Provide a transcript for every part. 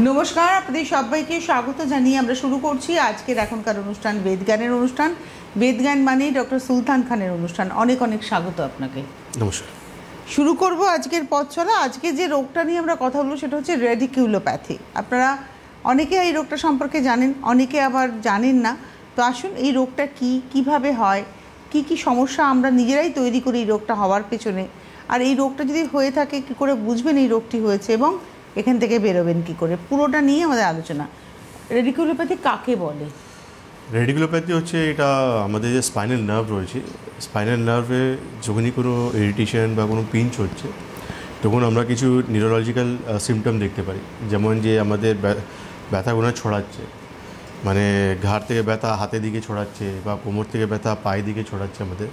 নমস্কার, আপনাদের সবাইকে স্বাগত জানিয়ে আমরা শুরু করছি আজকের এখনকার অনুষ্ঠান বেদজ্ঞানের অনুষ্ঠান। বেদজ্ঞান মানে ডক্টর সুলতান খানের অনুষ্ঠান। অনেক অনেক স্বাগত আপনাকে। নমস্কার। শুরু করব আজকের পথ চলা। আজকে যে রোগটা নিয়ে আমরা কথা বলবো সেটা হচ্ছে রেডিকিউলোপ্যাথি। আপনারা অনেকে এই রোগটা সম্পর্কে জানেন, অনেকে আবার জানেন না। তো আসুন, এই রোগটা কিভাবে হয়, কি সমস্যা আমরা নিজেরাই তৈরি করি এই রোগটা হওয়ার পেছনে, আর এই রোগটা যদি হয়ে থাকে কী করে বুঝবেন এই রোগটি হয়েছে এবং এখান থেকে বেরোবেন কী করে, পুরোটা নিয়ে আমাদের আলোচনা। রেডিকুলোপ্যাথি কাকে বলে? রেডিকুলোপ্যাথি হচ্ছে এটা আমাদের যে স্পাইনাল নার্ভ রয়েছে, স্পাইনাল নার্ভে যখনই কোনো ইরিটেশন বা কোনো পিঞ্চ হচ্ছে তখন আমরা কিছু নিউরোলজিক্যাল সিমটম দেখতে পারি। যেমন যে আমাদের ব্যথাগুলো ছড়াচ্ছে, মানে ঘাড় থেকে ব্যথা হাতের দিকে ছড়াচ্ছে বা কোমর থেকে ব্যথা পায়ের দিকে ছড়াচ্ছে আমাদের,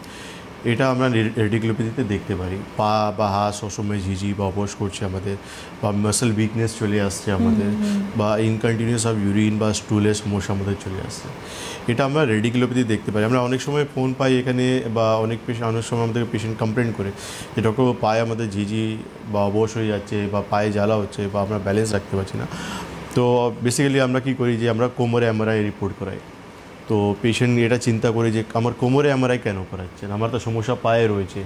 এটা আমরা রেডিকুলোপ্যাথিতে দেখতে পারি। পা বা হাত সবসময় ঝিঝি বা অবশ করছে আমাদের, বা মাসল উইকনেস চলে আসছে আমাদের, বা ইনকন্টিনিউয়াস অফ ইউরিন বা স্টুলের সমস্যা আমাদের চলে আসছে, এটা আমরা রেডিকুলোপ্যাথি দেখতে পাই। আমরা অনেক সময় ফোন পাই এখানে, বা অনেক সময় আমাদের পেশেন্ট কমপ্লেন করে যে ডক্টর পায়ে আমাদের ঝিঝি বা অবশ হয়ে যাচ্ছে বা পায়ে জ্বালা হচ্ছে বা আমরা ব্যালেন্স রাখতে পারছি না। তো বেসিক্যালি আমরা কী করি যে আমরা কোমরে এমআরআই রিপোর্ট করাই। তো পেশেন্ট এটা চিন্তা করে যে আমার কোমরে এমআরআই কেন করাচ্ছেন, আমার তো সমস্যা পায়ে রয়েছে,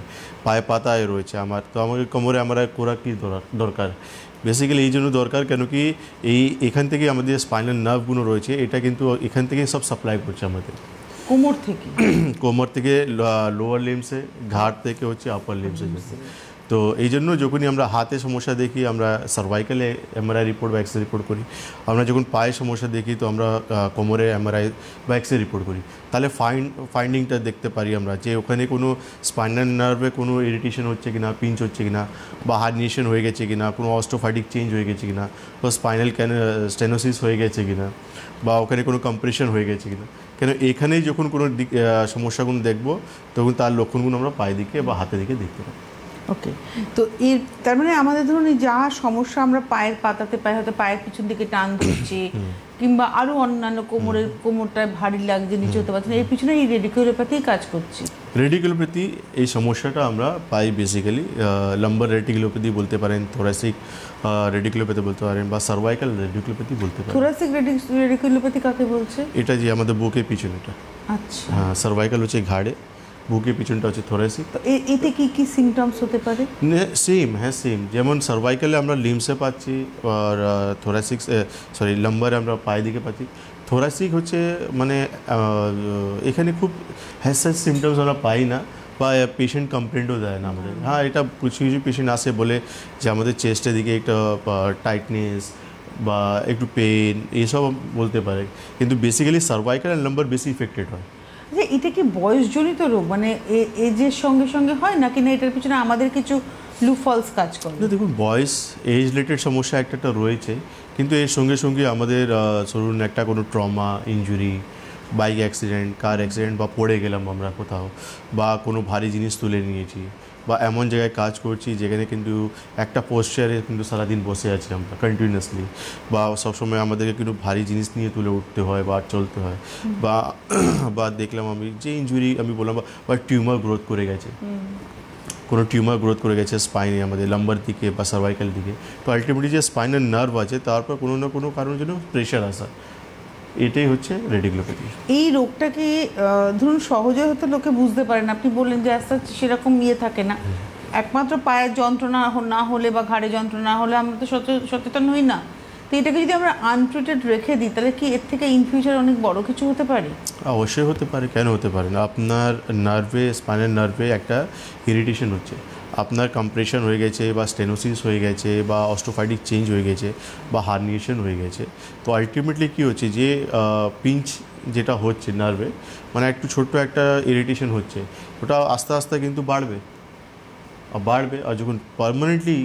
পায়ে পাতায় রয়েছে আমার, তো আমাকে কোমরে এমআরআই করা কী দরকার। বেসিক্যালি এই জন্য দরকার কেন কি এখান থেকে আমাদের স্পাইনাল নার্ভগুলো রয়েছে, এটা কিন্তু এখান থেকে সব সাপ্লাই করছে আমাদের কোমর থেকে লোয়ার লিম্সে, ঘাড় থেকে হচ্ছে আপার লিম্সে যেতে। তো এই জন্য যখনই আমরা হাতে সমস্যা দেখি আমরা সার্ভাইকালে এমআরআই রিপোর্ট বা এক্সরে রিপোর্ট করি, আমরা যখন পায়ে সমস্যা দেখি তো আমরা কোমরে এমআরআই বা এক্সরে রিপোর্ট করি। তাহলে ফাইন্ডিংটা দেখতে পারি আমরা যে ওখানে কোনো স্পাইনাল নার্ভে কোনো ইরিটেশন হচ্ছে কিনা, পিঞ্চ হচ্ছে কিনা, বা হার্নিয়েশন হয়ে গেছে কিনা, কোনো অস্টোফাইটিক চেঞ্জ হয়ে গেছে কিনা, বা স্পাইনাল স্টেনোসিস হয়ে গেছে কিনা, বা ওখানে কোনো কম্প্রেশন হয়ে গেছে কিনা। কেন এখানেই যখন কোনো সমস্যাগুলো দেখবো তখন তার লক্ষণগুলো আমরা পায়ের দিকে বা হাতের দিকে দেখতে পাই। ওকে, তো এর তার মানে আমাদের ধরুন যা সমস্যা আমরা পায়ের পাতাতে পাই, হয়তো পায়ের পিছন দিকে টান ধরছে কিংবা আরও অন্যান্য কোমরটায় ভারী লাগছে, নিচে হতে পারছে না, এর পিছনে এই রেডিকুলোপ্যাথি কাজ করছে। রেডিকুলোপ্যাথি এই সমস্যাটা আমরা পাই বেসিক্যালি লাম্বার রেডিকুলোপ্যাথি বলতে পারেন, থোরাসিক রেডিকুলোপ্যাথি বলতে পারেন, বা সার্ভাইকাল রেডিকুলোপ্যাথি বলতে পারেন। থোরাসিক রেডিকুলোপ্যাথি কাকে বলছে? এটা যে আমাদের বুকের পিছনেটা। আচ্ছা, হ্যাঁ, সার্ভাইকাল হচ্ছে ঘাড়ে, বুকের পিছনটা হচ্ছে থোরাসিক। এতে কি সিমটমস হতে পারে? সেম যেমন সার্ভাইকালে আমরা লিম্সে পাচ্ছি, আর থোরাসিক লাম্বারে আমরা পায়ের দিকে পাচ্ছি। থোরাসিক হচ্ছে মানে এখানে খুব হ্যাসাস সিমটমস আমরা পাই না, বা পেশেন্ট কমপ্লেন্টও দেয় না আমাদের। হ্যাঁ, এটা কিছু কিছু পেশেন্ট আসে বলে যে আমাদের চেস্টের দিকে একটা টাইটনেস বা একটু পেন এইসব বলতে পারে, কিন্তু বেসিক্যালি সার্ভাইকাল আর লাম্বার বেশি ইফেক্টেড হয়। আচ্ছা, এটা কি বয়সজনিত রোগ, মানে এজের সঙ্গে সঙ্গে হয় নাকি না এটার পিছনে আমাদের কিছু লুফলস কাজ করে? দেখুন, বয়স এজ রিলেটেড সমস্যা একটা রয়েছে, কিন্তু এর সঙ্গে সঙ্গে আমাদের ধরুন একটা কোনো ট্রমা, ইনজুরি, বাইক অ্যাক্সিডেন্ট, কার অ্যাক্সিডেন্ট, বা পড়ে গেলাম আমরা কোথাও, বা কোনো ভারী জিনিস তুলে নিয়েছি, বা এমন জায়গায় কাজ করছি যেখানে কিন্তু একটা পোস্চারে কিন্তু সারাদিন বসে আছি আমরা কন্টিনিউয়াসলি, বা সবসময় আমাদেরকে কিন্তু ভারী জিনিস নিয়ে তুলে উঠতে হয় বা চলতে হয়, বা দেখলাম আমি যে ইনজুরি আমি বললাম, বা টিউমার গ্রোথ করে গেছে, কোনো টিউমার গ্রোথ করে গেছে স্পাইনে আমাদের লাম্বার দিকে বা সার্ভাইকাল দিকে, তো আলটিমেটলি যে স্পাইনাল নার্ভ আছে তারপর কোনো না কোনো কারণের জন্য প্রেশার আসা, এটাই হচ্ছে রেডিকুলোপ্যাথি। এই রোগটাকে ধরুন সহজে হয়তো লোকে বুঝতে পারেন, আপনি বললেন যে আস্তে আস্তে সেরকম থাকে না, একমাত্র পায়ের যন্ত্রণা না হলে বা ঘাড়ে যন্ত্রণা না হলে আমরা তো সচেতন হই না। তো এটাকে যদি আমরা আনট্রিটেড রেখে দিই তাহলে কি এর থেকে ইন ফিউচার অনেক বড় কিছু হতে পারে? অবশ্যই হতে পারে, কেন হতে পারে না। আপনার নার্ভে, স্পাইনাল নার্ভে একটা ইরিটেশন হচ্ছে, আপনার কম্প্রেশন হয়ে গেছে, বা স্টেনোসিস হয়ে গেছে, বা অস্টোফাইটিক চেঞ্জ হয়ে গেছে, বা হার্নিয়েশন হয়ে গেছে, তো আলটিমেটলি কী হচ্ছে যে পিঞ্চ যেটা হচ্ছে নার্ভে, মানে একটু ছোট্ট একটা ইরিটেশন হচ্ছে, ওটা আস্তে আস্তে কিন্তু বাড়বে, আর যখন পার্মানেন্টলি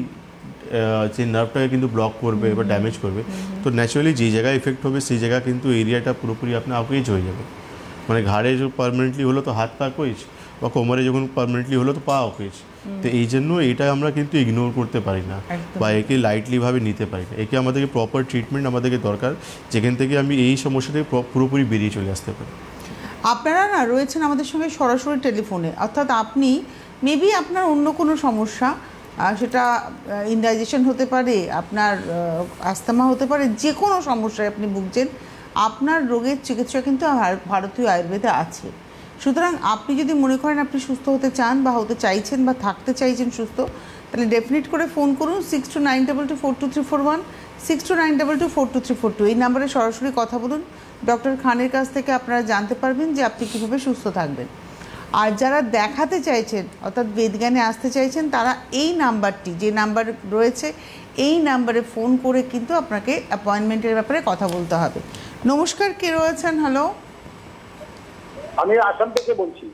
যে নার্ভটাকে কিন্তু ব্লক করবে বা ড্যামেজ করবে, তো ন্যাচারালি যে জায়গায় এফেক্ট হবে সেই জায়গা কিন্তু এরিয়াটা পুরোপুরি আপনার অকেজ হয়ে যাবে। মানে ঘাড়ে যখন পার্মানেন্টলি হলো তো হাত পা অকেজ, বা কোমরে যখন পার্মানেন্টলি হলো তো পা অকেজ। তো এই জন্য এটা আমরা কিন্তু ইগনোর করতে পারি না, বা একে লাইটলিভাবে নিতে পারি না। একে আমাদেরকে প্রপার ট্রিটমেন্ট আমাদেরকে দরকার, যেখান থেকে আমি এই সমস্যা থেকে পুরোপুরি বেরিয়ে চলে আসতে পারি। আপনারা না রয়েছেন আমাদের সঙ্গে সরাসরি টেলিফোনে, অর্থাৎ আপনি মেবি আপনার অন্য কোনো সমস্যা সেটা ইনডাইজেশন হতে পারে, আপনার আস্থামা হতে পারে, যে কোনো সমস্যায় আপনি ভুগছেন, আপনার রোগের চিকিৎসা কিন্তু ভারতীয় আয়ুর্বেদে আছে। সুতরাং আপনি যদি মনে করেন আপনি সুস্থ হতে চান বা হতে চাইছেন বা থাকতে চাইছেন সুস্থ, তাহলে ডেফিনেট করে ফোন করুন 6292242341, 6292242342। এই নাম্বারে সরাসরি কথা বলুন। ডক্টর খানের কাছ থেকে আপনারা জানতে পারবেন যে আপনি কীভাবে সুস্থ থাকবেন। আর যারা দেখাতে চাইছেন অর্থাৎ বেদজ্ঞানে আসতে চাইছেন, তারা এই নাম্বারটি, যে নাম্বার রয়েছে এই নাম্বারে ফোন করে কিন্তু আপনাকে অ্যাপয়েন্টমেন্টের ব্যাপারে কথা বলতে হবে। নমস্কার, কে রয়েছেন? হ্যালো, আমি আসাম থেকে বলছি।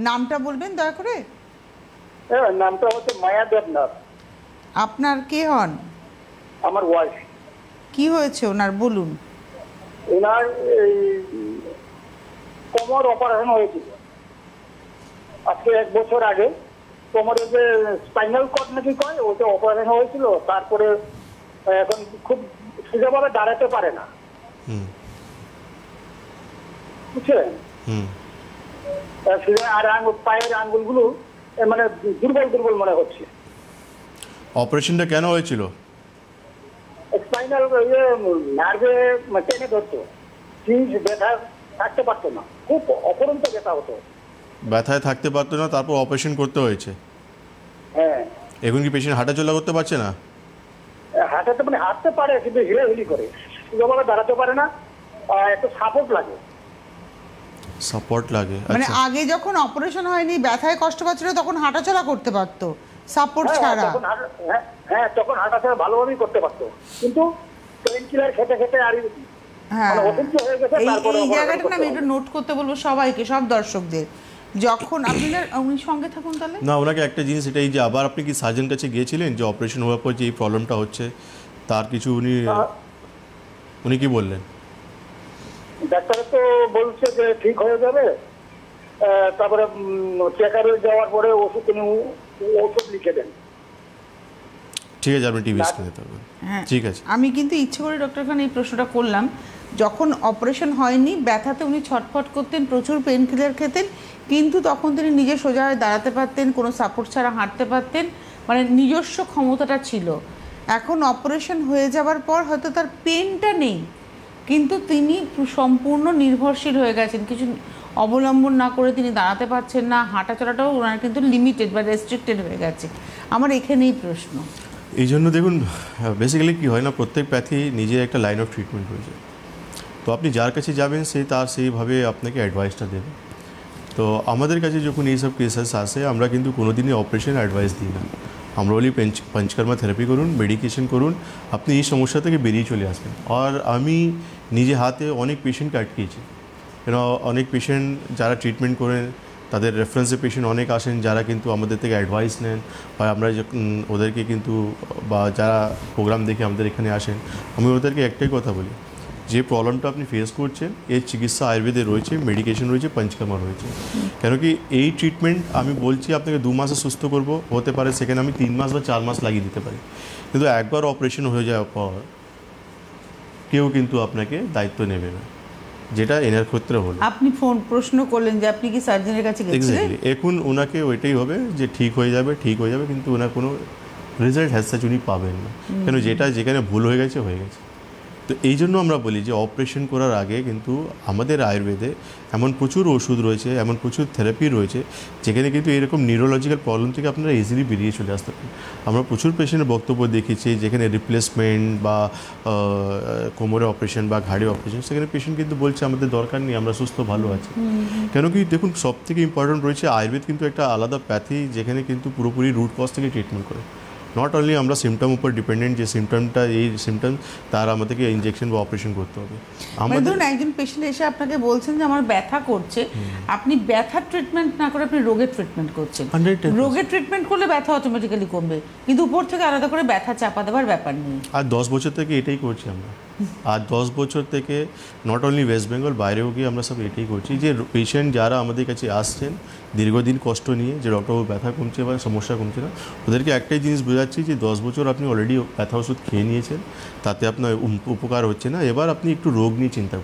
নামটা বলবেন দয়া করে। নামটা হচ্ছে মায়া দেবনাথ। আপনার কে হন? আমার ওয়াইফ। কি হয়েছে ওনার বলুন। ওনার এই কোমর অপারেশন হয়েছিল আজকে 1 বছর আগে। কোমরে যে স্পাইনাল কর্ড নাকি কয়, ওটা অপারেশন হয়েছিল। তারপরে এখন খুব সোজাভাবে দাঁড়াতে পারে না, বুঝছেন? আর পায়ের আঙ্গুলগুলো মানে দুর্বল দুর্বল মনে হচ্ছে। অপারেশনটা কেন হয়েছিল? স্পাইনাল নার্ভে টেনে ধরতো, ব্যথা থাকতে পারতো না, খুব অপরন্ত ব্যথা হতো। ব্যথায় থাকতে পারতো না, তারপর অপারেশন করতে হয়েছে। হ্যাঁ। এখন কি পেশেন্ট হাঁটাচলা করতে পারছে না? হাঁটাতে মানে হাঁটতে পারে, কিন্তু হিলাহিলি করে, সোজাভাবে দাঁড়াতে পারে না। একটু সাপোর্ট লাগে। সাপোর্ট লাগে, মানে আচ্ছা। আগে যখন অপারেশন হয়নি, ব্যথায় কষ্ট পাচ্ছিল, তখন হাঁটাচলা করতে পারতো সাপোর্ট ছাড়া? হ্যাঁ, তখন হাঁটাচলা ভালোভাবেই করতে পারতো, কিন্তু পেইন কিলার খেতে খেতে আর হ্যাঁ, এই জায়গাটা না আমি একটু একটু নোট করতে বলবো সবাইকে, সব দর্শকদের। যখন আপনার উনি সঙ্গে থাকুন তাহলে। না, ওনাকে একটা জিনিস এটাই যে আবার আপনি কি সার্জন কাছে গিয়েছিলেন যে অপারেশন হওয়ার পর যে এই প্রবলেমটা হচ্ছে তার কিছু উনি কি বললেন? ডাক্তার তো বলছে যে ঠিক হয়ে যাবে। তারপরে চেকারে যাওয়ার পরে ওষুধ লিখে দেন। ঠিক আছে, আপনি টিভি স্ক্রিনে থাকবেন। হ্যাঁ, ঠিক আছে। আমি কিন্তু ইচ্ছে করে ডক্টর খান এই প্রশ্নটা করলাম। যখন অপারেশন হয়নি, ব্যথাতে উনি ছটফট করতেন, প্রচুর পেন কিলার খেতেন, কিন্তু তখন তিনি নিজে সোজা হয়ে দাঁড়াতে পারতেন, কোনো সাপোর্ট ছাড়া হাঁটতে পারতেন, মানে নিজস্ব ক্ষমতাটা ছিল। এখন অপারেশন হয়ে যাওয়ার পর হয়তো তার পেনটা নেই, কিন্তু তিনি সম্পূর্ণ নির্ভরশীল হয়ে গেছেন। কিছু অবলম্বন না করে তিনি দাঁড়াতে পারছেন না, হাঁটা চলাটাও ওনার কিন্তু লিমিটেড বা রেস্ট্রিক্টেড হয়ে গেছে। আমার এখানেই প্রশ্ন। এই জন্য দেখুন, বেসিক্যালি কী হয় না, প্রত্যেক প্যাথি নিজে একটা লাইন অফ ট্রিটমেন্ট রয়েছে। তো আপনি যার কাছে যাবেন সে তার সেইভাবে আপনাকে অ্যাডভাইসটা দেবে। তো আমাদের কাছে যখন এইসব কেসেস আসে, আমরা কিন্তু কোনো দিনই অপারেশন অ্যাডভাইস দিই না। আমরা বলি পঞ্চকর্মা থেরাপি করুন, মেডিকেশন করুন, আপনি এই সমস্যা থেকে বেরিয়ে চলে আসবেন। আর আমি নিজে হাতে অনেক পেশেন্টকে আটকিয়েছি। অনেক পেশেন্ট যারা ট্রিটমেন্ট করেন, তাদের রেফারেন্সে পেশেন্ট অনেক আসেন যারা কিন্তু আমাদের থেকে অ্যাডভাইস নেন, বা আমরা যখন ওদেরকে কিন্তু বা যারা প্রোগ্রাম দেখে আমাদের এখানে আসেন, আমি ওদেরকে একটাই কথা বলি, যে প্রবলেমটা আপনি ফেস করছেন এর চিকিৎসা আয়ুর্বেদে রয়েছে, মেডিকেশন রয়েছে, পঞ্চকর্মা রয়েছে। কেন কি এই ট্রিটমেন্ট আমি বলছি আপনাকে 2 মাসে সুস্থ করব, হতে পারে সেখানে আমি 3 মাস বা 4 মাস লাগিয়ে দিতে পারি, কিন্তু একবার অপারেশন হয়ে যাওয়ার পর কেউ কিন্তু আপনাকে দায়িত্ব নেবে না, যেটা এনার ক্ষেত্রে হলো। আপনি প্রশ্ন করলেন যে আপনি কি সার্জনের কাছে গেছিলেন? এখন ওনাকে ওইটাই হবে যে ঠিক হয়ে যাবে, কিন্তু ওনার কোনো রেজাল্ট হ্যাজ উনি পাবেন না। কেন, যেটা যেখানে ভুল হয়ে গেছে হয়ে গেছে। তো এই জন্য আমরা বলি যে অপারেশন করার আগে কিন্তু আমাদের আয়ুর্বেদে এমন প্রচুর ওষুধ রয়েছে, এমন প্রচুর থেরাপি রয়েছে, যেখানে কিন্তু এরকম নিউরোলজিক্যাল প্রবলেম থেকে আপনারা ইজিলি বেরিয়ে চলে আসতে পারেন। আমরা প্রচুর পেশেন্টের বক্তব্য দেখেছি যেখানে রিপ্লেসমেন্ট বা কোমরে অপারেশন বা ঘাড়ে অপারেশন, সেখানে পেশেন্ট কিন্তু বলছে আমাদের দরকার নেই, আমরা সুস্থ ভালো আছি। কেন কি দেখুন, সব থেকে ইম্পর্টেন্ট রয়েছে আয়ুর্বেদ কিন্তু একটা আলাদা প্যাথি, যেখানে কিন্তু পুরোপুরি রুট কজ থেকে ট্রিটমেন্ট করে। নট অনলি আমরা সিমটম উপর ডিপেন্ডেন্ট, যে সিমটমটা এই সিমটম তার আমাদেরকে ইনজেকশন বা অপারেশন করতে হবে। আমাদের ধরুন একজন পেশেন্ট এসে আপনাকে বলছেন যে আমার ব্যথা করছে, আপনি ব্যথার ট্রিটমেন্ট না করে আপনি রোগের ট্রিটমেন্ট করছেন। রোগের ট্রিটমেন্ট করলে ব্যথা অটোমেটিক্যালি কমবে, কিন্তু উপর থেকে আলাদা করে ব্যথা চাপা দেওয়ার ব্যাপার নেই। আর 10 বছর থেকে এটাই করছি আমরা। আর 10 বছর থেকে নট অনলি ওয়েস্ট বেঙ্গল, বাইরেও গিয়ে আমরা সব এটাই করছি, যে পেশেন্ট যারা আমাদের কাছে আসছেন দীর্ঘদিন কষ্ট নিয়ে, যে ডক্টরবাবু ব্যথা কমছে বা সমস্যা কমছে না, ওদেরকে একটাই জিনিস বোঝাচ্ছি যে 10 বছর আপনি অলরেডি ব্যথা ওষুধ খেয়ে নিয়েছেন, তাতে আপনার উপকার হচ্ছে না, এবার আপনি একটু রোগ নিয়ে চিন্তা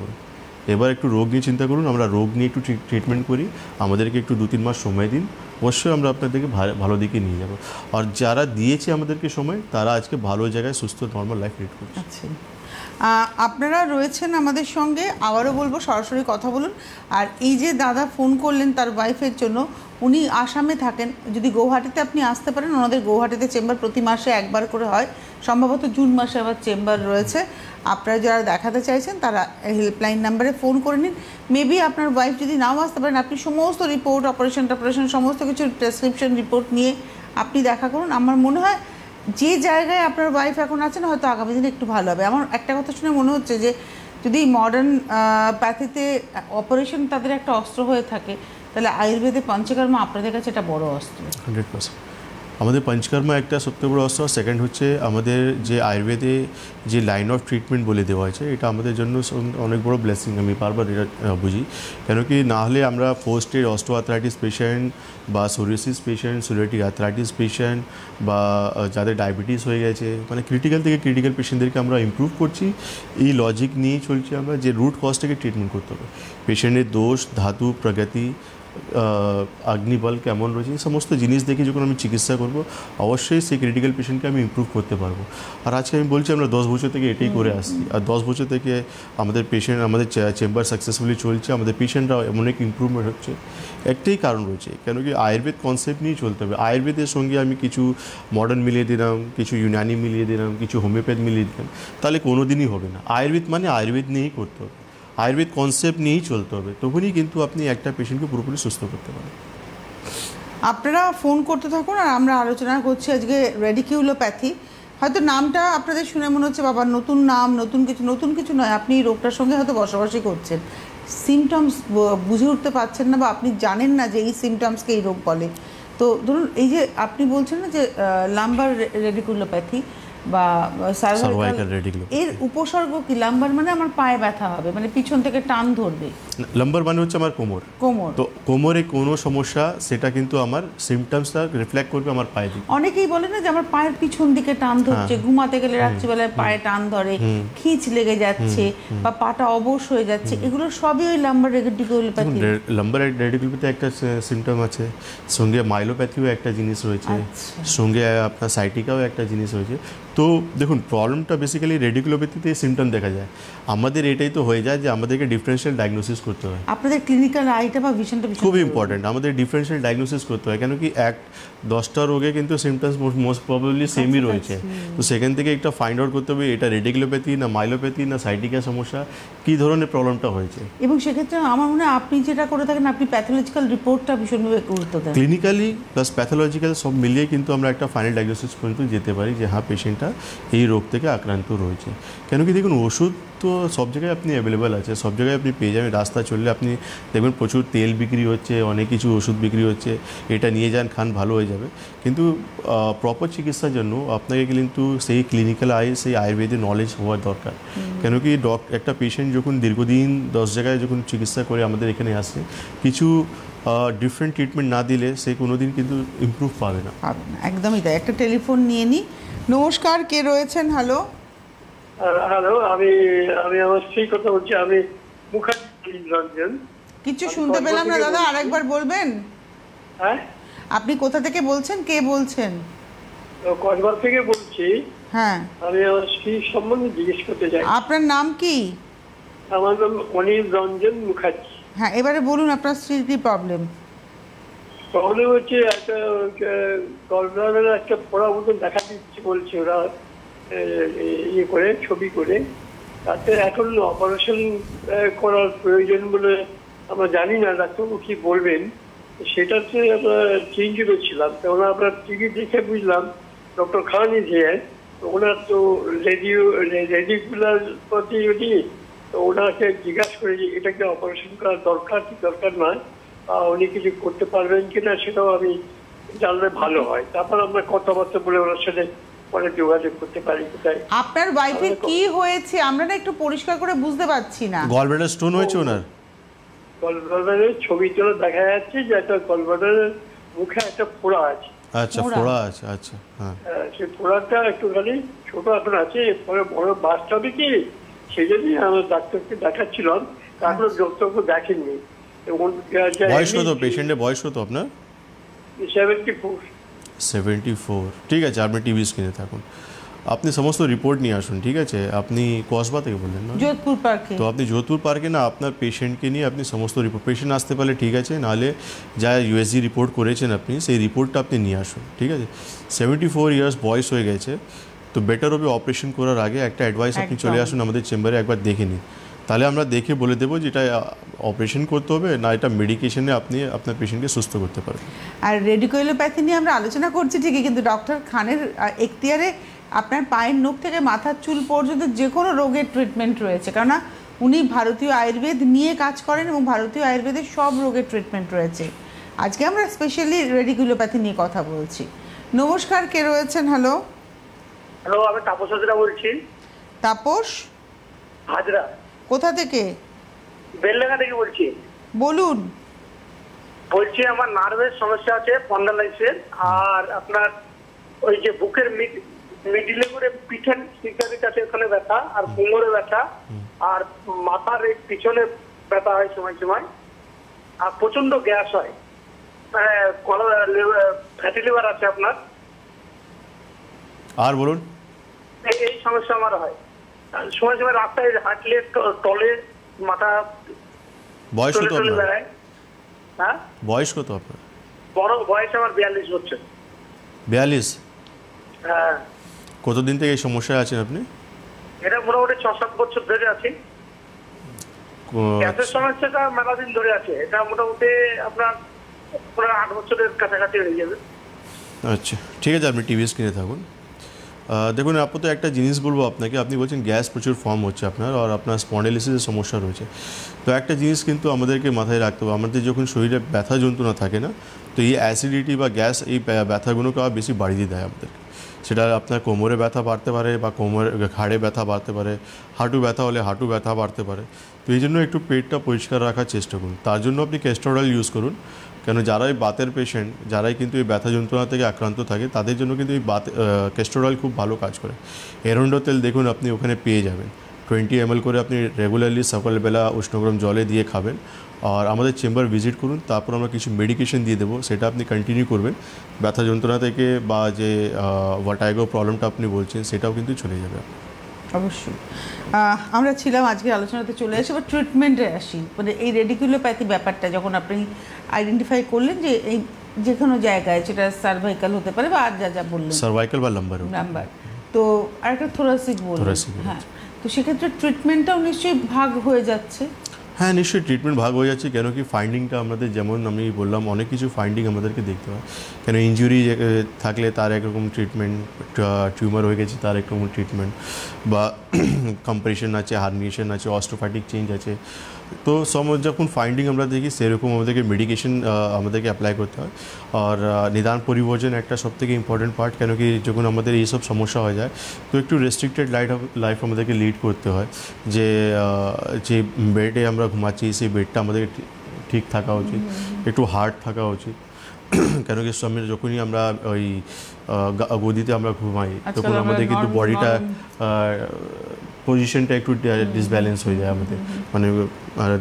করুন। আমরা রোগ নিয়ে একটু ট্রিটমেন্ট করি, আমাদেরকে একটু 2-3 মাস সময় দিন, অবশ্যই আমরা আপনাদেরকে ভালো দিকে নিয়ে যাব। আর যারা দিয়েছে আমাদেরকে সময় তারা আজকে ভালো জায়গায় সুস্থ নর্মাল লাইফ লিড করছে। আচ্ছা, আপনারা রয়েছেন আমাদের সঙ্গে, আবারও বলবো সরাসরি কথা বলুন। আর এই যে দাদা ফোন করলেন তার ওয়াইফের জন্য, উনি আসামে থাকেন, যদি গৌহাটিতে আপনি আসতে পারেন, ওনাদের গৌহাটিতে চেম্বার প্রতি মাসে একবার করে হয়, সম্ভবত জুন মাসে আবার চেম্বার রয়েছে। আপনারা যারা দেখাতে চাইছেন তারা হেল্পলাইন নাম্বারে ফোন করে নিন। মেবি আপনার ওয়াইফ যদি নাও আসতে পারেন, আপনি সমস্ত রিপোর্ট, অপারেশন সমস্ত কিছু প্রেসক্রিপশন রিপোর্ট নিয়ে আপনি দেখা করুন। আমার মনে হয় যে জায়গায় আপনার ওয়াইফ এখন আছেন হয়তো আগামী দিনে একটু ভালো হবে। আমার একটা কথা শুনে মনে হচ্ছে যে যদি মডার্ন প্যাথিতে অপারেশন তাদের একটা অস্ত্র হয়ে থাকে, তাহলে আয়ুর্বেদে পঞ্চকর্মা আপনাদের কাছে এটা বড় অস্ত্র। 100%। আমাদের পঞ্চকর্মা একটা সবথেকে বড় অস্ত্র। সেকেন্ড হচ্ছে আমাদের যে আয়ুর্বেদে যে লাইন অফ ট্রিটমেন্ট বলে দেওয়া হয়েছে, এটা আমাদের জন্য অনেক বড় ব্লেসিং। আমি বারবার এটা বুঝি, কেন কি না হলে আমরা পোস্ট এড অস্টিওআর্থ্রাইটিস পেশেন্ট বা psoriasis patient, psoriatic arthritis patient বা যাদের ডায়াবেটিস হয়ে গেছে, মানে ক্রিটিক্যাল থেকে ক্রিটিক্যাল পেশেন্টদেরকে আমরা ইমপ্রুভ করছি। এই লজিক নিয়েই চলছি আমরা যে রুট কজ থেকে ট্রিটমেন্ট করতে হবে। পেশেন্টের দোষ, ধাতু, প্রগতি, অগ্নিবল কেমন রয়েছে, এই সমস্ত জিনিস দেখে যখন আমি চিকিৎসা করব, অবশ্যই সেই ক্রিটিক্যাল পেশেন্টকে আমি ইমপ্রুভ করতে পারবো। আর আজকে আমি বলছি আমরা 10 বছর থেকে এটাই করে আসছি, আর 10 বছর থেকে আমাদের পেশেন্ট, আমাদের চেম্বার সাকসেসফুলি চলছে, আমাদের পেশেন্টরা অনেক ইমপ্রুভমেন্ট হচ্ছে। একটাই কারণ রয়েছে, কেন কি আয়ুর্বেদ কনসেপ্ট নিয়েই চলতে হবে। আয়ুর্বেদের সঙ্গে আমি কিছু মডার্ন মিলিয়ে দিলাম, কিছু ইউনানি মিলিয়ে দিলাম, কিছু হোমিওপ্যাথ মিলিয়ে দিলাম, তাহলে কোনো দিনই হবে না। আয়ুর্বেদ মানে আয়ুর্বেদ নিয়েই করতে হবে, আয়ুর্বেদ কনসেপ্ট নিয়েই চলতে হবে, তখনই কিন্তু আপনি একটা পেশেন্টকে পুরোপুরি সুস্থ করতে পারেন। আপনারা ফোন করতে থাকুন, আর আমরা আলোচনা করছি আজকে রেডিকিউলোপ্যাথি। হয়তো নামটা আপনাদের শুনে মনে হচ্ছে বাবা নতুন নাম, নতুন কিছু নয়। আপনি এই রোগটার সঙ্গে হয়তো বসবাসই করছেন, সিমটমস বুঝে উঠতে পারছেন না, বা আপনি জানেন না যে এই সিমটমসকে এই রোগ বলে। তো ধরুন এই যে আপনি বলছেন না যে লাম্বার রেডিকুলোপ্যাথি বা সার্ভাইকাল রেডিকুলোপ্যাথি, এর উপসর্গ কি? লাম্বার মানে আমার পায়ে ব্যথা হবে, মানে পিছন থেকে টান ধরবে। লাম্বার মানে হচ্ছে আমার কোমর। তো কোমরে কোনো সমস্যা, সেটা কিন্তু আমার সিমটমসটা রিফ্লেক্ট করবে আমার পায়ে দিকে। অনেকেই বলে না যে আমার পায়ের পিছন দিকে টান ধরছে, ঘুমাতে গেলে রাত্রিবেলায় পায়ে টান ধরে, খিঁচ লেগে যাচ্ছে, বা পাটা অবশ হয়ে যাচ্ছে, এগুলো সবই ওই লাম্বার রেডিকুলোপ্যাথি। লাম্বার রেডিকুলোপ্যাথি একটা সিমটম আছে, সঙ্গে মাইলোপ্যাথিও একটা জিনিস রয়েছে, সঙ্গে আপনার সাইটিকাও একটা জিনিস রয়েছে। তো দেখুন, প্রবলেমটা বেসিক্যালি রেডিকুলোপ্যাথিতে সিমটম দেখা যায়। আমাদের এটাই তো হয়ে যায় যে আমাদেরকে ডিফারেন্সিয়াল ডায়াগনোসিস করতে হয়। আপনাদের ক্লিনিক্যাল আইটা বা ভিশনটা খুব ইম্পর্টেন্ট, আমাদের ডিফারেন্সিয়াল ডায়াগনোসিস করতে হয়, কেন কি 10টা রোগে কিন্তু সিমটমস মোস্ট প্রবাবলি সেমই রয়েছে। তো সেখান থেকে একটা ফাইন্ড আউট করতে হবে এটা রেডিকুলোপ্যাথি না মাইলোপ্যাথি না সাইটিকা সমস্যা, কী ধরনের প্রবলেমটা হয়েছে। এবং সেক্ষেত্রে আমার মনে হয় আপনি যেটা করে থাকেন, আপনি প্যাথোলজিক্যাল রিপোর্টটা ভীষণভাবে গুরুত্ব দেন। ক্লিনিক্যালি প্লাস প্যাথোলজিক্যাল সব মিলিয়ে কিন্তু আমরা একটা ফাইনাল ডায়াগনোসিস পর্যন্ত যেতে পারি যে হ্যাঁ পেশেন্টটা এই রোগ থেকে আক্রান্ত রয়েছে। কেন কি দেখুন, ওষুধ তো সব জায়গায় আপনি অ্যাভেলেবেল আছে, সব জায়গায় আপনি পেয়ে যাবেন। রাস্তা চললে আপনি দেখবেন প্রচুর তেল বিক্রি হচ্ছে, অনেক কিছু ওষুধ বিক্রি হচ্ছে, এটা নিয়ে যান, খান, ভালো হয়ে যাবে। কিন্তু প্রপার চিকিৎসার জন্য আপনাকে কিন্তু সেই ক্লিনিক্যাল সেই আয়ুর্বেদের নলেজ হওয়ার দরকার। কেন কি একটা পেশেন্ট যখন দীর্ঘদিন 10 জায়গায় যখন চিকিৎসা করে আমাদের এখানে আসে, কিছু ডিফারেন্ট ট্রিটমেন্ট না দিলে সে কোনোদিন কিন্তু ইমপ্রুভ পাবে না। একদমই তাই। একটা টেলিফোন নিয়ে নিই। নমস্কার, কে রয়েছেন? হ্যালো। হ্যালো, আমি আমার স্ত্রী কথা বলছি। আমি মুখার্জি রঞ্জন। কিছু শুনতে পেলাম না দাদা, আরেকবার বলবেন? হ্যাঁ, আপনি কোথা থেকে বলছেন? কে বলছেন? কসবা থেকে বলছি। হ্যাঁ, আমি আমার স্ত্রী সম্বন্ধে জিজ্ঞেস করতে চাই। আপনার নাম কি? আমার নাম অনিল রঞ্জন মুখার্জি। হ্যাঁ, এবারে বলুন আপনার স্ত্রীর কি প্রবলেম? প্রবলেম হচ্ছে একটা গলব্লাডারে একটা পোড়া মতন দেখা দিচ্ছে বলছে ওরা, ইয়ে করে ছবি করে। তাতে এখন অপারেশন করার প্রয়োজন বলে আমরা জানি না, ডাক্তারবাবু কি বলবেন সেটাতে আমরা চিন্তিত ছিলাম। কেননা আমরা টিভি দেখে বুঝলাম ডক্টর খান ইজিয়ার, ওনার তো রেডিকুলার প্রতি উনি, তো ওনাকে জিজ্ঞাসা করে যে এটাকে অপারেশন করা দরকার কি দরকার নয়, উনি কিছু করতে পারবেন কিনা সেটাও আমি জানলে ভালো হয়। তারপর আমরা কথাবার্তা বলে ওনার সাথে পরে যোগাযোগ করতে পারি। কোথায় আপনার ওয়াইফের কি হয়েছে আমরা না একটু পরিষ্কার করে বুঝতে পারছি না। গলব্লাডার স্টোন হয়েছে ওনার। গলব্লাডারের ছবি তোলা দেখা যাচ্ছে যে একটা গলব্লাডারের মুখে একটা ফোড়া আছে। আচ্ছা, ফোড়া আছে। আচ্ছা, হ্যাঁ, সেই ফোড়াটা একটুখানি ছোট এখন আছে, পরে বড় বাঁচতে হবে কি, সেই জন্যই আমরা ডাক্তারকে দেখাচ্ছিলাম। তারপরে ডক্টরকে দেখেননি। বয়স কত পেশেন্টের? বয়স কত আপনার? 74। 74, ঠিক আছে, আপনি টিভি স্ক্রিনে থাকুন, আপনি সমস্ত রিপোর্ট নিয়ে আসুন, ঠিক আছে? আপনি কসবা থেকে বললেন না? যোধপুর পার্কে। তো আপনি যোধপুর পার্কে না আপনার পেশেন্টকে নিয়ে আপনি সমস্ত রিপোর্ট, পেশেন্ট আসতে পারলে ঠিক আছে, নাহলে যা ইউএসজি রিপোর্ট করেছেন আপনি সেই রিপোর্টটা আপনি নিয়ে আসুন, ঠিক আছে? 74 ইয়ার্স বয়স হয়ে গেছে, তো বেটার হবে অপারেশন করার আগে একটা অ্যাডভাইস আপনি চলে একদম। আসুন আমাদের চেম্বারে, একবার দেখে নিন, তাহলে আমরা দেখে বলে দেবো যে এটা অপারেশন করতে হবে না এটা মেডিকেশনে আপনি আপনার পেশেন্টকে সুস্থ করতে পারবেন। আর রেডিকুলোপ্যাথি নিয়ে আমরা আলোচনা করছি ঠিকই, কিন্তু ডক্টর খানের এখতিয়ারে আপনার পায়ের নখ থেকে মাথার চুল পর্যন্ত যে কোনো রোগের ট্রিটমেন্ট রয়েছে, কেননা উনি ভারতীয় আয়ুর্বেদ নিয়ে কাজ করেন এবং ভারতীয় আয়ুর্বেদের সব রোগের ট্রিটমেন্ট রয়েছে। আজকে আমরা স্পেশালি রেডিকুলোপ্যাথি নিয়ে কথা বলছি। নমস্কার, কে রয়েছেন? হ্যালো। হ্যালো, আমি তাপস হাজরা বলছি। তাপস হাজরা, কোথা থেকে? বেলডাঙ্গা থেকে বলছি। বলুন। বলছি আমার নার্ভের সমস্যা আছে, স্পন্ডালাইসিস, আর আপনার ওই যে বুকের মিডিলে করে পিঠের শিকারের কাছে ওখানে ব্যথা, আর কোমরে ব্যথা, আর মাথার এই পিছনে ব্যথা হয় সময় সময়, আর প্রচন্ড গ্যাস হয়, ফ্যাটি লিভার আছে আপনার। আর বলুন। এই সমস্যা আমার হয়, আর সময় সময় রাস্তায় হাঁটলে তলে মাথা বয়স কত চলে আপনার? বেড়ায়। হ্যাঁ, বয়স কত আপনার? বড় বয়স আমার 42 বছর। 42? হ্যাঁ, কতদিন থেকে এই সমস্যায় আছেন আপনি? এটা মোটামুটি 6-7 বছর ধরে আছি। গ্যাসের সমস্যাটা মেলা দিন ধরে আছে, এটা মোটামুটি আপনার 8 বছরের কাছাকাছি হয়ে যাবে। আচ্ছা, ঠিক আছে, আপনি টিভি স্ক্রিনে থাকুন। দেখুন, আপাতত একটা জিনিস বলবো আপনাকে, আপনি বলছেন গ্যাস প্রচুর ফর্ম হচ্ছে আপনার, আর আপনার স্পন্ডাইলিসিসের সমস্যা রয়েছে। তো একটা জিনিস কিন্তু আমাদেরকে মাথায় রাখতে হবে, আমাদের যখন শরীরে ব্যথা যন্ত্রণা থাকে না, তো এই অ্যাসিডিটি বা গ্যাস এই ব্যথাগুলোকে আবার বেশি বাড়িয়ে দেয় আমাদেরকে। সেটা আপনার কোমরে ব্যথা বাড়তে পারে, বা ঘাড়ে ব্যথা বাড়তে পারে, হাঁটু ব্যথা হলে হাঁটু ব্যথা বাড়তে পারে। তো এই জন্য একটু পেটটা পরিষ্কার রাখার চেষ্টা করুন, তার জন্য আপনি ক্যাস্টর অয়েল ইউজ করুন। কেন যারাই বাতের পেশেন্ট, যারাই কিন্তু এই ব্যথা যন্ত্রণা থেকে আক্রান্ত থাকে, তাদের জন্য কিন্তু এই ক্যাস্টর অয়েল খুব ভালো কাজ করে। এরন্ডো তেল দেখুন আপনি ওখানে পেয়ে যাবেন, 20 ml করে আপনি রেগুলারলি সকালবেলা উষ্ণগরম জলে দিয়ে খাবেন, আর আমাদের চেম্বার ভিজিট করুন, তারপর আমরা কিছু মেডিকেশন দিয়ে দেবো, সেটা আপনি কন্টিনিউ করবেন। ব্যথা যন্ত্রণা থেকে বা যে ভার্টিগো প্রবলেমটা আপনি বলছেন সেটাও কিন্তু চলে যাবে। অবশ্যই। আমরা ছিলাম আজকের আলোচনাতে চলে আসি, বা ট্রিটমেন্টে আসি। মানে এই রেডিকুলোপ্যাথি ব্যাপারটা যখন আপনি আইডেন্টিফাই করলেন যে এই যে কোনো জায়গায়, সেটা সার্ভাইকাল হতে পারে বা আর যা যা বললেন, সার্ভাইকাল বা লাম্বার, তো আরেকটা থোরাসিক বললেন। হ্যাঁ, তো সেক্ষেত্রে ট্রিটমেন্টটাও নিশ্চয়ই ভাগ হয়ে যাচ্ছে। হ্যাঁ, নিশ্চয়ই ট্রিটমেন্ট ভাগ হয়ে যাচ্ছে, কেন কি ফাইন্ডিংটা আমাদের, যেমন আমি বললাম, অনেক কিছু ফাইন্ডিং আমাদেরকে দেখতে হয়। কেন ইনজুরি থাকলে তার একরকম ট্রিটমেন্ট, টিউমার হয়ে গেছে তার একরকম ট্রিটমেন্ট, বা কম্প্রেশন আছে, হার্নিয়েশন আছে, অস্টোফ্যাটিক চেঞ্জ আছে। তো যখন ফাইন্ডিং আমরা দেখি সেরকম আমাদেরকে মেডিকেশন আমাদেরকে অ্যাপ্লাই করতে হয়। আর নিদান পরিবর্জন একটা সবথেকে ইম্পর্টেন্ট পার্ট, কেন কি যখন আমাদের এইসব সমস্যা হয়ে যায়, তো একটু রেস্ট্রিক্টেড লাইফ আমাদেরকে লিড করতে হয়। যে বেডে আমরা ঘুমাচ্ছি সেই বেডটা আমাদেরকে ঠিক থাকা উচিত, একটু হার্ড থাকা উচিত। কেন কি যখনই আমরা ওই গদিতে আমরা ঘুমাই, তখন আমাদের কিন্তু বডিটা পজিশনটা একটু ডিসব্যালেন্স হয়ে যায় আমাদের, মানে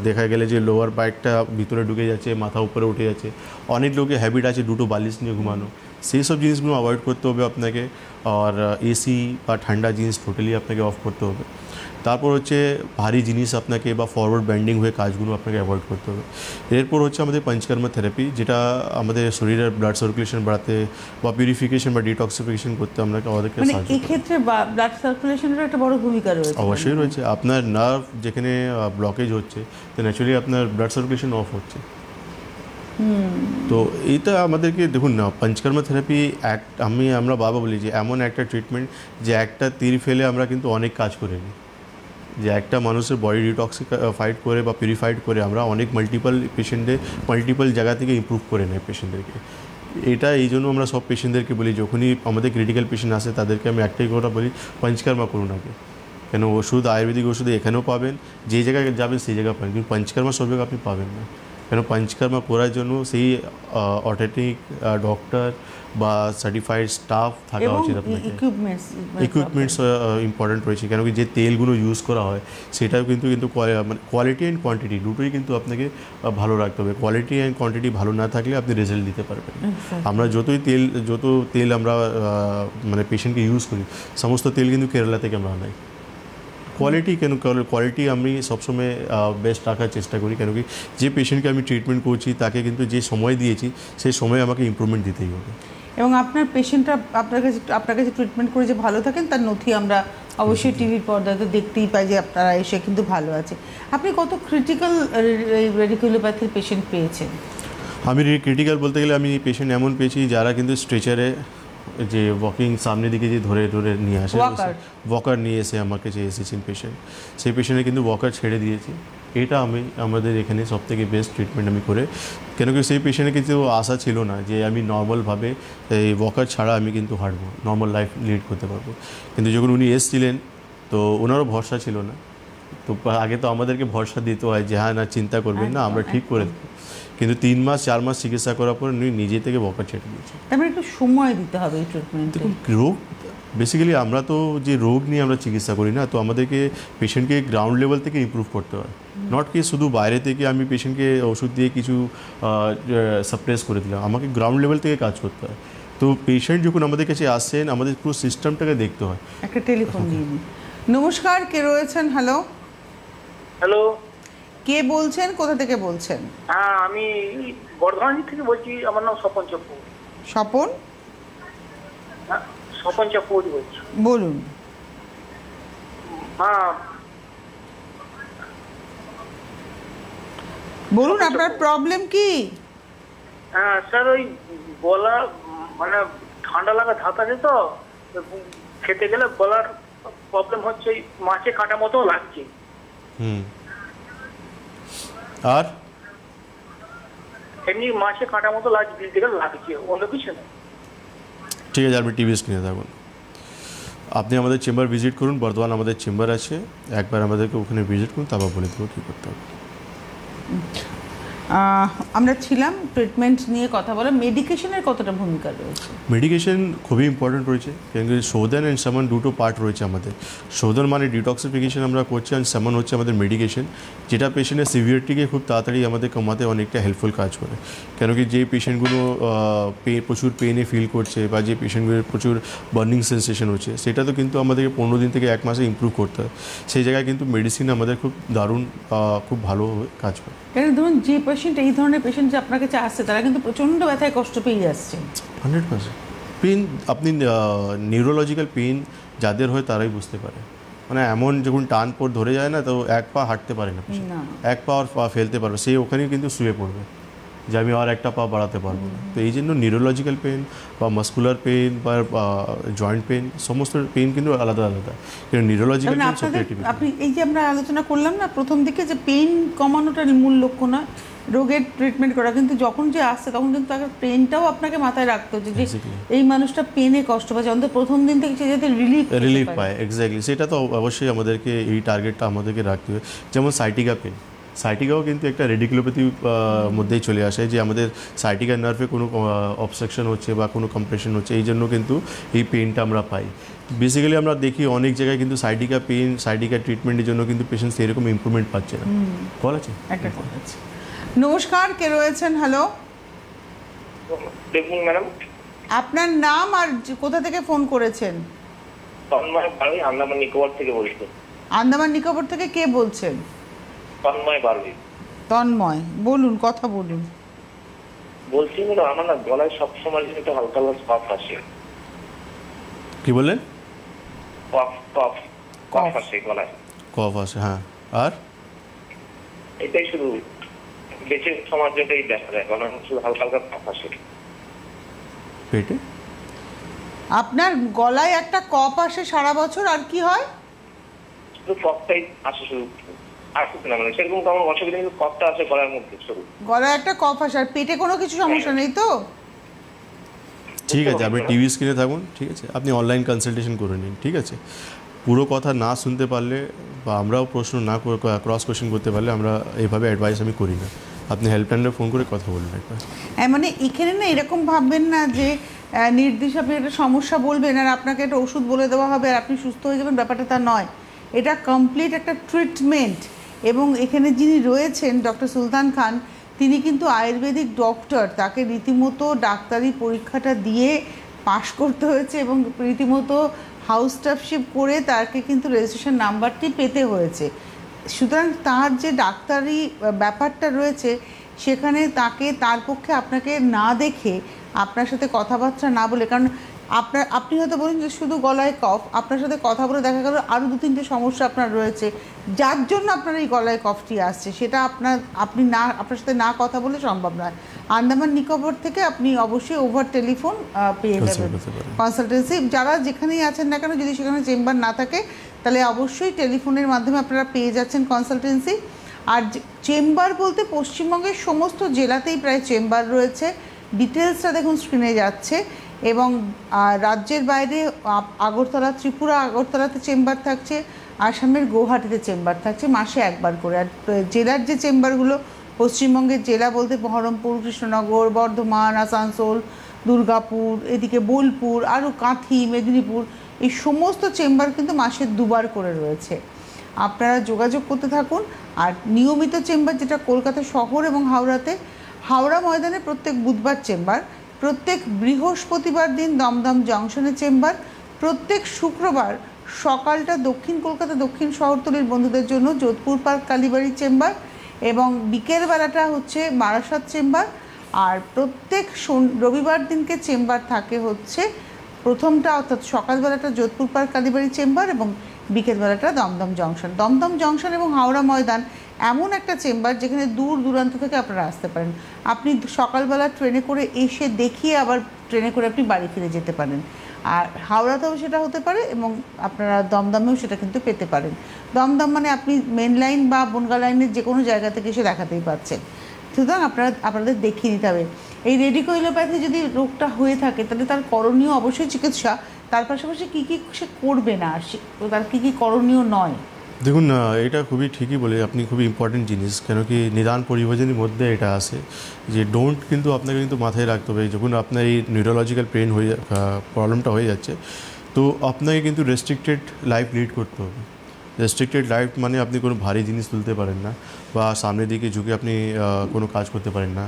দেখা গেলে যে লোয়ার ব্যাকটা ভিতরে ঢুকে যাচ্ছে, মাথা উপরে উঠে যাচ্ছে। অনেক লোকের হ্যাবিট আছে দুটো বালিশ নিয়ে ঘুমানো, সেই সব জিনিসগুলো অ্যাভয়েড করতে হবে আপনাকে। আর এসি বা ঠান্ডা জিনিস টোটালি আপনাকে অফ করতে হবে। তারপর হচ্ছে ভারী জিনিস আপনাকে বা ফরওয়ার্ড বেন্ডিং হয়ে কাজগুলো আপনাকে অ্যাভয়েড করতে হবে। এরপর হচ্ছে আমাদের পঞ্চকর্মা থেরাপি, যেটা আমাদের শরীরের ব্লাড সার্কুলেশন বাড়াতে বা পিউরিফিকেশন বা ডিটক্সিফিকেশন করতে আমাদেরকে সাহায্য এই ক্ষেত্রে ব্লাড সার্কুলেশনের একটা বড় ভূমিকা রয়েছে। অবশ্যই রয়েছে। আপনার নার্ভ যেখানে ব্লকেজ হচ্ছে, তো ন্যাচুরালি আপনার ব্লাড সার্কুলেশন অফ হচ্ছে। তো এইটা আমাদেরকে দেখুন না, পঞ্চকর্মা থেরাপি আমরা বাবা বলি যে এমন একটা ট্রিটমেন্ট যে একটা তীর ফেলে আমরা কিন্তু অনেক কাজ করে নিই, যে একটা মানুষের বডি ডিটক্সিফাইড করে বা পিউরিফাইড করে আমরা অনেক মাল্টিপল জায়গা থেকে ইমপ্রুভ করে নেয় পেশেন্টদেরকে। এটা এই জন্য আমরা সব পেশেন্টদেরকে বলি, যখনই আমাদের ক্রিটিক্যাল পেশেন্ট আসে তাদেরকে আমি একটাই কথা বলি, পঞ্চকর্মা করুন আগে। কেন ওষুধ, আয়ুর্বেদিক ওষুধ এখানেও পাবেন, যে জায়গায় যাবেন সেই জায়গায় পাবেন, কিন্তু পঞ্চকর্মা সব জায়গায় আপনি পাবেন না। কেন পঞ্চকর্মা করার জন্য সেই অথেন্টিক ডক্টর বা সার্টিফাইড স্টাফ থাকা এবং উচিত আপনাকে। ইকুইপমেন্টস ইম্পর্টেন্ট রয়েছে, কেন কি যে তেলগুলো ইউজ করা হয় সেটাও কিন্তু মানে কোয়ালিটি অ্যান্ড কোয়ান্টিটি দুটোই কিন্তু আপনাকে ভালো রাখতে হবে। কোয়ালিটি অ্যান্ড কোয়ান্টিটি ভালো না থাকলে আপনি রেজাল্ট দিতে পারবেন। আমরা যত তেল আমরা মানে পেশেন্টকে ইউজ করি, সমস্ত তেল কিন্তু কেরালা থেকে আমরা আনাই। কোয়ালিটি আমি সবসময় বেস্ট রাখার চেষ্টা করি, কেন কি যে পেশেন্টকে আমি ট্রিটমেন্ট করছি তাকে কিন্তু যে সময় দিয়েছি সেই সময় আমাকে ইমপ্রুভমেন্ট দিতেই হবে। এবং আপনার পেশেন্টরা আপনার কাছে ট্রিটমেন্ট করে যে ভালো থাকেন তার নথি আমরা অবশ্যই টিভির পর্দায় তো দেখতেই পাই যে আপনারা এসে কিন্তু ভালো আছে। আপনি কত ক্রিটিক্যাল রেডিকুলোপ্যাথির পেশেন্ট পেয়েছেন? আমি ক্রিটিক্যাল বলতে গেলে আমি পেশেন্ট এমন পেয়েছি যারা কিন্তু স্ট্রেচারে যে ওয়াকিং সামনের দিকে যে ধরে নিয়ে আসে, ওয়াকার নিয়ে এসে আমার কাছে এসেছেন পেশেন্ট, সেই পেশেন্টে কিন্তু ওয়াকার ছেড়ে দিয়েছি। এটা আমাদের এখানে সবথেকে বেস্ট ট্রিটমেন্ট আমি করে, কেন কি সেই পেশেন্টের কিন্তু আশা ছিল না যে আমি নর্মালভাবে এই ওয়াকার ছাড়া আমি কিন্তু হাঁটবো, নর্মাল লাইফ লিড করতে পারবো। কিন্তু যখন উনি এসেছিলেন তো ওনারও ভরসা ছিল না, তো আগে তো আমাদেরকে ভরসা দিতে হয় যে হ্যাঁ না চিন্তা করবেন না, আমরা ঠিক করে দেবো। কিন্তু 3 মাস 4 মাস চিকিৎসা করার পর উনি নিজে থেকে ওয়াকার ছেড়ে দিয়েছে। তারপরে একটু সময় দিতে হবে এই ট্রিটমেন্টে। দেখুন রোগ বেসিক্যালি আমরা তো যে রোগ নিয়ে আমরা চিকিৎসা করি না, তো আমাদেরকে পেশেন্টকে গ্রাউন্ড লেভেল থেকে ইমপ্রুভ করতে হয়। নট কি শুধু বাইরে থেকে আমি পেশেন্টকে ওষুধ দিয়ে কিছু সাপ্রেস করে দিলাম, আমাকে গ্রাউন্ড লেভেল থেকে কাজ করতে হয়। তো পেশেন্ট যখন আমাদের কাছে আসেন আমাদের পুরো সিস্টেমটাকে দেখতে হয়। একটা টেলিফোন দিয়ে নিন। নমস্কার, কে রয়েছেন? হ্যালো হ্যালো, কে বলছেন, কোথা থেকে বলছেন? হ্যাঁ আমি বর্ধমান থেকে বলছি, আমার নাম স্বপন চক্রবর্তী। স্বপন? হ্যাঁ স্বপন চক্রবর্তী বলছি। বলুন। হ্যাঁ বলুন আপনার প্রবলেম কি? হ্যাঁ স্যার, ওই গলা মানে ঠান্ডা লাগা ধাত আছে তো, খেতে গেলে গলার প্রবলেম হচ্ছে, মাছে কাটা মতো লাগছে। আর এমনি মাছে কাটা মতো লাগছে, অন্য কিছু না। ঠিক আছে, আপনি টিভি স্ক্রিনে থাকুন, আপনি আমাদের চেম্বার ভিজিট করুন, বর্ধমান আমাদের চেম্বার আছে, একবার আমাদেরকে ওখানে ভিজিট করুন, তারপর বলে দেবো কী করতে হবে। আমরা ছিলাম ট্রিটমেন্ট নিয়ে কথা বলা, মেডিকেশনের কতটা ভূমিকা রয়েছে? মেডিকেশন খুবই ইম্পর্টেন্ট রয়েছে, কেন কি শোধন অ্যান্ড সামান দুটো পার্ট রয়েছে আমাদের। শোধন মানে ডিটক্সিফিকেশন আমরা করছি, আর সামান হচ্ছে আমাদের মেডিকেশন, যেটা পেশেন্টের সিভিয়ারিটিকে খুব তাড়াতাড়ি আমাদের কমাতে অনেকটা হেল্পফুল কাজ করে। কেন কি যে পেশেন্টগুলো প্রচুর পেনে ফিল করছে বা যে পেশেন্টগুলোর প্রচুর বার্নিং সেন্সেশন হচ্ছে, সেটা তো কিন্তু আমাদেরকে 15 দিন থেকে 1 মাসে ইমপ্রুভ করতে হয়। সেই জায়গায় কিন্তু মেডিসিন আমাদের খুব দারুণ খুব ভালোভাবে কাজ করে। কেন ধরুন যে পেশেন্ট, এই ধরনের পেশেন্ট যে আপনার কাছে আসছে তারা কিন্তু প্রচণ্ড ব্যথায় কষ্ট পেয়ে যাচ্ছে। 100% পেন, আপনি নিউরোলজিক্যাল পেন যাদের হয় তারাই বুঝতে পারে। মানে এমন যখন টান পর ধরে যায় না, তো 1 পা হাঁটতে পারে না, 1 পা আর পা ফেলতে পারবে, সেই ওখানেই কিন্তু শুয়ে পড়বে যে আমি আর একটা পা বাড়াতে পারবো না। তো এই জন্য নিউরোলজিক্যাল পেন বা মাস্কুলার পেন বা জয়েন্ট পেন, সমস্ত পেন কিন্তু আলাদা আলাদা। কিন্তু নিউরোলজিক্যাল পেন সবচেয়ে টিপিক্যাল। আপনি এই যে আমরা আলোচনা করলাম না প্রথম দিকে, যে পেন কমানোটা মূল লক্ষ্য নয়, রোগের ট্রিটমেন্ট করা, কিন্তু যখন যে আসছে তখন কিন্তু তাকে পেনটাও আপনাকে মাথায় রাখতে হচ্ছে যে এই মানুষটা পেনে কষ্ট পাচ্ছে, অন্তত প্রথম দিন থেকে সে যাতে রিলিফ পায়। এক্স্যাক্টলি, সেটা তো অবশ্যই আমাদেরকে এই টার্গেটটা আমাদেরকে রাখতে হবে। যেমন সাইটিকা পেন, সাইটিকাও কিন্তু একটা রেডিকুলোপ্যাথির মধ্যেই চলে আসে, যে আমাদের সাইটিকা নার্ভে কোনো অবস্ট্রাকশন হচ্ছে বা কোনো কম্প্রেশন হচ্ছে, এই জন্য কিন্তু এই পেনটা আমরা পাই। বেসিক্যালি আমরা দেখি অনেক জায়গায় কিন্তু সাইটিকা পেন, সাইটিকা ট্রিটমেন্টের জন্য কিন্তু পেশেন্ট সেরকম ইমপ্রুভমেন্ট পাচ্ছে না। কল আছে? একটা কল আছে। নমস্কার, কে রয়েছেন? হ্যালো, দেখুন ম্যাডাম, আপনার নাম আর কোথা থেকে ফোন করেছেন? তন্ময় বাড়ি, আন্দামান নিকোবর থেকে বলছি। আন্দামান নিকোবর থেকে কে বলছেন? তন্ময় বাড়ি। তন্ময়, বলুন, কথা বলুন। বলছি ম্যাডাম, আমার না গলায় সবসময় একটা হালকা হালকা কফ আসে। কি বললেন? কফ আসে গলায়। কফ আসে, হ্যাঁ। আর এটাই শুধু বেশি সময় যেটাই দেখা যায়, গলায় শুধু হালকা হালকা কফ আসে। পেটে আপনার গলায় একটা কফ আসে সারা বছর, আর কি হয়? শুধু কফটাই আসে, শুধু আসছে না, মানে সেরকম তো আমার অসুবিধা নেই, কফটা আসে গলার মধ্যে শুধু। গলায় একটা কফ আসে, আর পেটে কোনো কিছু সমস্যা নেই তো? ঠিক আছে, আপনি টিভি স্ক্রিনে থাকুন, ঠিক আছে, আপনি অনলাইন কনসালটেশন করে নিন, ঠিক আছে। পুরো কথা না শুনতে পারলে বা আমরাও প্রশ্ন না ক্রস কোয়েশ্চেন করতে পারলে আমরা এইভাবে অ্যাডভাইস আমি করি না। আপনি হেল্পলাইনে ফোন করে কথা বলবেন একবার। হ্যাঁ, মানে এখানে না এরকম ভাববেন না যে নির্দিষ্ট আপনি একটা সমস্যা বলবেন আর আপনাকে একটা ওষুধ বলে দেওয়া হবে আর আপনি সুস্থ হয়ে যাবেন, ব্যাপারটা তা নয়। এটা কমপ্লিট একটা ট্রিটমেন্ট। এবং এখানে যিনি রয়েছেন ডক্টর সুলতান খান, তিনি কিন্তু আয়ুর্বেদিক ডক্টর, তাকে রীতিমতো ডাক্তারি পরীক্ষাটা দিয়ে পাশ করতে হয়েছে এবং রীতিমতো হাউস স্টাফশিপ করে তাকে কিন্তু রেজিস্ট্রেশন নাম্বারটি পেতে হয়েছে। সুতরাং তার যে ডাক্তারি ব্যাপারটা রয়েছে সেখানে তার পক্ষে আপনাকে না দেখে, আপনার সাথে কথাবার্তা না বলে, কারণ আপনি হয়তো বলেন যে শুধু গলায় কফ, আপনার সাথে কথা বলে দেখা গেল আরও 2-3টে সমস্যা আপনার রয়েছে যার জন্য আপনার এই গলায় কফটি আসছে, সেটা আপনার সাথে না কথা বলে সম্ভব নয়। আন্দামান নিকোবর থেকে আপনি অবশ্যই ওভার টেলিফোন পেয়ে যাবেন কনসালটেন্সি। যারা যেখানেই আছেন না কেন, যদি সেখানে চেম্বার না থাকে তাহলে অবশ্যই টেলিফোনের মাধ্যমে আপনারা পেয়ে যাচ্ছেন কনসালটেন্সি। আর চেম্বার বলতে পশ্চিমবঙ্গের সমস্ত জেলাতেই প্রায় চেম্বার রয়েছে। ডিটেলসটা দেখুন স্ক্রিনে যাচ্ছে। এবং রাজ্যের বাইরে আগরতলা, ত্রিপুরা আগরতলাতে চেম্বার থাকছে, আসামের গৌহাটিতে চেম্বার থাকছে মাসে একবার করে। আর জেলার যে চেম্বারগুলো, পশ্চিমবঙ্গের জেলা বলতে বহরমপুর, কৃষ্ণনগর, বর্ধমান, আসানসোল, দুর্গাপুর, এদিকে বোলপুর, আরও কাঁথি, মেদিনীপুর, এই সমস্ত চেম্বার কিন্তু মাসে 2বার করে রয়েছে। আপনারা যোগাযোগ করতে থাকুন। আর নিয়মিত চেম্বার যেটা কলকাতা শহর এবং হাওড়াতে, হাওড়া ময়দানে প্রত্যেক বুধবার চেম্বার, প্রত্যেক বৃহস্পতিবার দিন দমদম জংশনে চেম্বার, প্রত্যেক শুক্রবার সকালটা দক্ষিণ কলকাতা দক্ষিণ শহরতলির বন্ধুদের জন্য যোধপুর পার্ক কালীবাড়ি চেম্বার, এবং বিকেলবেলাটা হচ্ছে বারাসাত চেম্বার। আর প্রত্যেক রবিবার দিনকে চেম্বার থাকে হচ্ছে প্রথমটা, অর্থাৎ সকালবেলাটা যোধপুর পার্ক কালীবাড়ি চেম্বার এবং বিকেলবেলাটা দমদম জংশন। দমদম জংশন এবং হাওড়া ময়দান এমন একটা চেম্বার যেখানে দূর দূরান্ত থেকে আপনারা আসতে পারেন। আপনি সকালবেলা ট্রেনে করে এসে দেখিয়ে আবার ট্রেনে করে আপনি বাড়ি ফিরে যেতে পারেন। আর হাওড়াতেও সেটা হতে পারে এবং আপনারা দমদমেও সেটা কিন্তু পেতে পারেন। দমদম মানে আপনি মেন লাইন বা বনগা লাইনের যে কোনো জায়গা থেকে এসে দেখাতেই পাচ্ছেন। সুতরাং আপনাদের দেখিয়ে নিতে হবে। এই রেডিকোইলোপ্যাথি যদি রোগটা হয়ে থাকে তাহলে তার করণীয় অবশ্যই চিকিৎসা, তার পাশাপাশি কী কী সে করবে না, তার কী কী করণীয় নয়। দেখুন, এটা খুবই ঠিকই বলে আপনি, খুবই ইম্পর্টেন্ট জিনিস। কেন কি নিদান পরিভোজনের মধ্যে এটা আসে যে ডোন্ট, কিন্তু আপনাকে কিন্তু মাথায় রাখতে হবে যখন আপনার এই নিউরোলজিক্যাল পেন প্রবলেমটা হয়ে যাচ্ছে, তো আপনাকে কিন্তু রেস্ট্রিক্টেড লাইফ লিড করতে হবে। রেস্ট্রিক্টেড লাইফ মানে আপনি কোনো ভারী জিনিস তুলতে পারেন না, বা সামনের দিকে ঝুঁকে আপনি কোনো কাজ করতে পারেন না।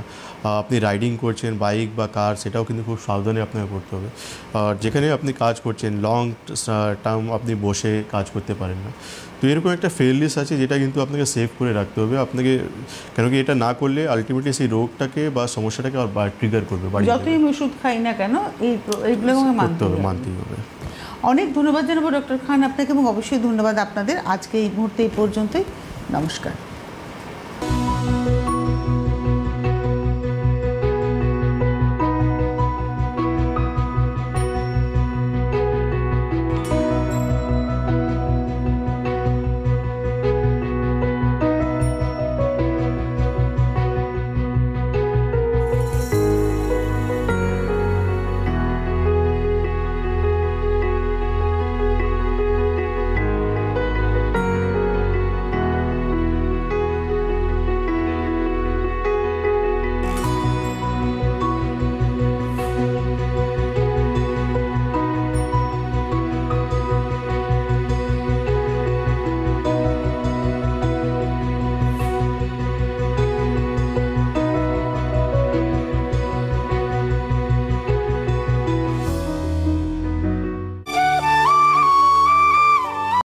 আপনি রাইডিং করছেন বাইক বা কার, সেটাও কিন্তু খুব সাবধানে আপনাকে করতে হবে। আর যেখানে আপনি কাজ করছেন লং টার্ম আপনি বসে কাজ করতে পারেন না। তো এরকম একটা ফেয়ারলিস আছে যেটা কিন্তু আপনাকে সেভ করে রাখতে হবে আপনাকে। কেন কি এটা না করলে আলটিমেটলি সেই রোগটাকে বা সমস্যাটাকে আর ট্রিগার করবে। যতই ওষুধ খাই না কেন এইগুলো মানতেই হবে। অনেক ধন্যবাদ জানাবো ডক্টর খান আপনাকে, এবং অবশ্যই ধন্যবাদ আপনাদের। আজকে এই মুহূর্তে এই পর্যন্তই। নমস্কার।